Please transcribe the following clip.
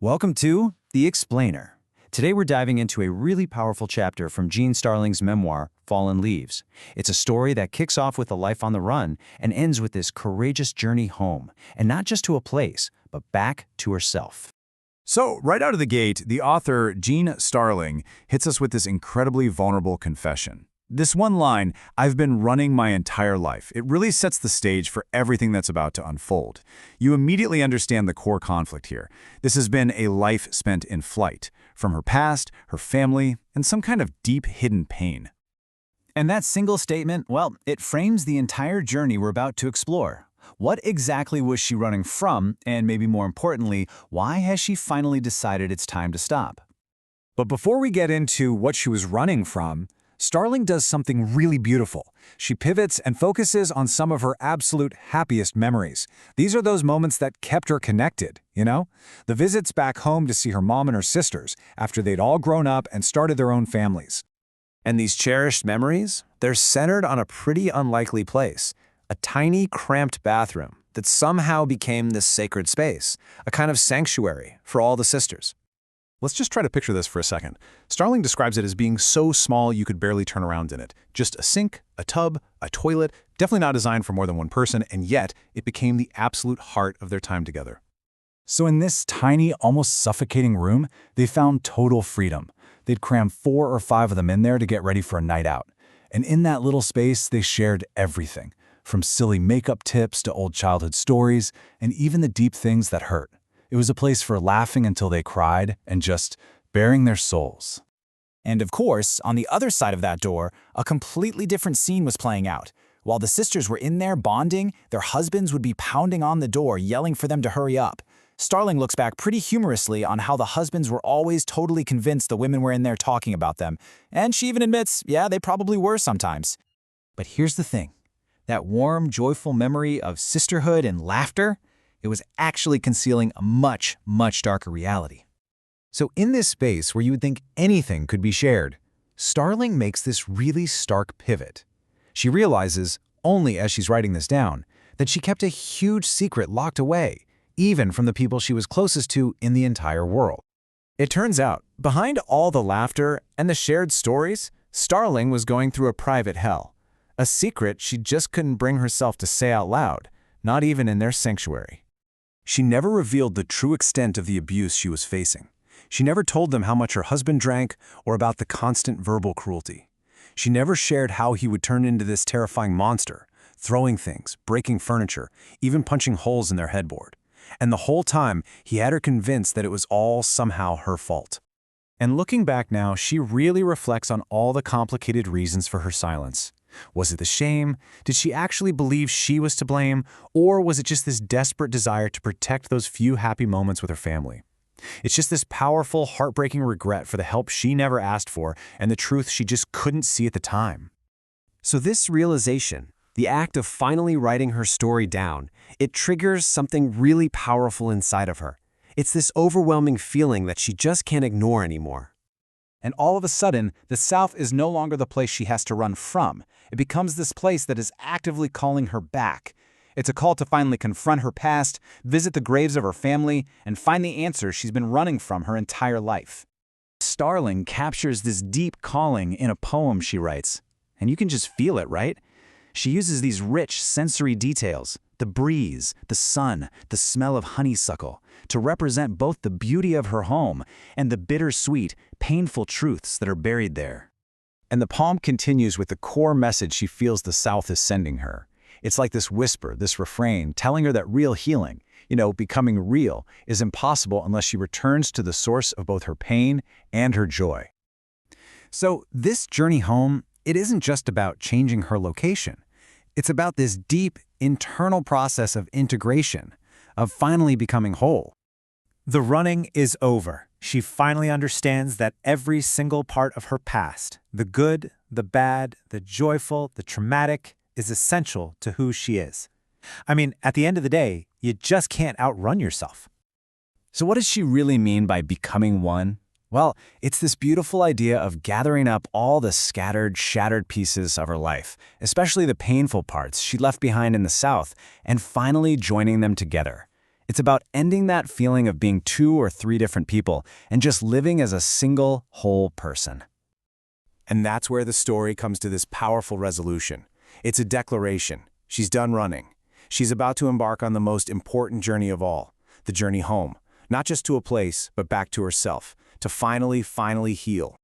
Welcome to The Explainer. Today we're diving into a really powerful chapter from Jean Starling's memoir, Fallen Leaves. It's a story that kicks off with a life on the run and ends with this courageous journey home, and not just to a place, but back to herself. So, right out of the gate, the author, Jean Starling, hits us with this incredibly vulnerable confession. This one line, "I've been running my entire life," it really sets the stage for everything that's about to unfold. You immediately understand the core conflict here. This has been a life spent in flight, from her past, her family, and some kind of deep hidden pain. And that single statement, well, it frames the entire journey we're about to explore. What exactly was she running from, and maybe more importantly, why has she finally decided it's time to stop? But before we get into what she was running from, Starling does something really beautiful. She pivots and focuses on some of her absolute happiest memories. These are those moments that kept her connected, you know? The visits back home to see her mom and her sisters after they'd all grown up and started their own families. And these cherished memories, they're centered on a pretty unlikely place, a tiny, cramped bathroom that somehow became this sacred space, a kind of sanctuary for all the sisters. Let's just try to picture this for a second. Starling describes it as being so small you could barely turn around in it. Just a sink, a tub, a toilet, definitely not designed for more than one person, and yet it became the absolute heart of their time together. So in this tiny, almost suffocating room, they found total freedom. They'd cram 4 or 5 of them in there to get ready for a night out. And in that little space, they shared everything, from silly makeup tips to old childhood stories, and even the deep things that hurt. It was a place for laughing until they cried and just baring their souls. And of course, on the other side of that door, a completely different scene was playing out. While the sisters were in there bonding, their husbands would be pounding on the door, yelling for them to hurry up. Starling looks back pretty humorously on how the husbands were always totally convinced the women were in there talking about them. And she even admits, yeah, they probably were sometimes. But here's the thing. That warm, joyful memory of sisterhood and laughter, it was actually concealing a much, much darker reality. So in this space where you would think anything could be shared, Starling makes this really stark pivot. She realizes, only as she's writing this down, that she kept a huge secret locked away, even from the people she was closest to in the entire world. It turns out, behind all the laughter and the shared stories, Starling was going through a private hell, a secret she just couldn't bring herself to say out loud, not even in their sanctuary. She never revealed the true extent of the abuse she was facing. She never told them how much her husband drank or about the constant verbal cruelty. She never shared how he would turn into this terrifying monster, throwing things, breaking furniture, even punching holes in their headboard. And the whole time, he had her convinced that it was all somehow her fault. And looking back now, she really reflects on all the complicated reasons for her silence. Was it the shame? Did she actually believe she was to blame? Or was it just this desperate desire to protect those few happy moments with her family? It's just this powerful, heartbreaking regret for the help she never asked for and the truth she just couldn't see at the time. So this realization, the act of finally writing her story down, it triggers something really powerful inside of her. It's this overwhelming feeling that she just can't ignore anymore. And all of a sudden, the South is no longer the place she has to run from. It becomes this place that is actively calling her back. It's a call to finally confront her past, visit the graves of her family, and find the answers she's been running from her entire life. Starling captures this deep calling in a poem she writes. And you can just feel it, right? She uses these rich sensory details, the breeze, the sun, the smell of honeysuckle, to represent both the beauty of her home and the bittersweet, painful truths that are buried there. And the poem continues with the core message she feels the South is sending her. It's like this whisper, this refrain, telling her that real healing, becoming real, is impossible unless she returns to the source of both her pain and her joy. So this journey home, it isn't just about changing her location. It's about this deep, internal process of integration, of finally becoming whole. The running is over. She finally understands that every single part of her past, the good, the bad, the joyful, the traumatic, is essential to who she is. I mean, at the end of the day, you just can't outrun yourself. So what does she really mean by becoming one? Well, it's this beautiful idea of gathering up all the scattered, shattered pieces of her life, especially the painful parts she left behind in the South, and finally joining them together. It's about ending that feeling of being 2 or 3 different people and just living as a single, whole person. And that's where the story comes to this powerful resolution. It's a declaration. She's done running. She's about to embark on the most important journey of all, the journey home. Not just to a place, but back to herself, to finally heal.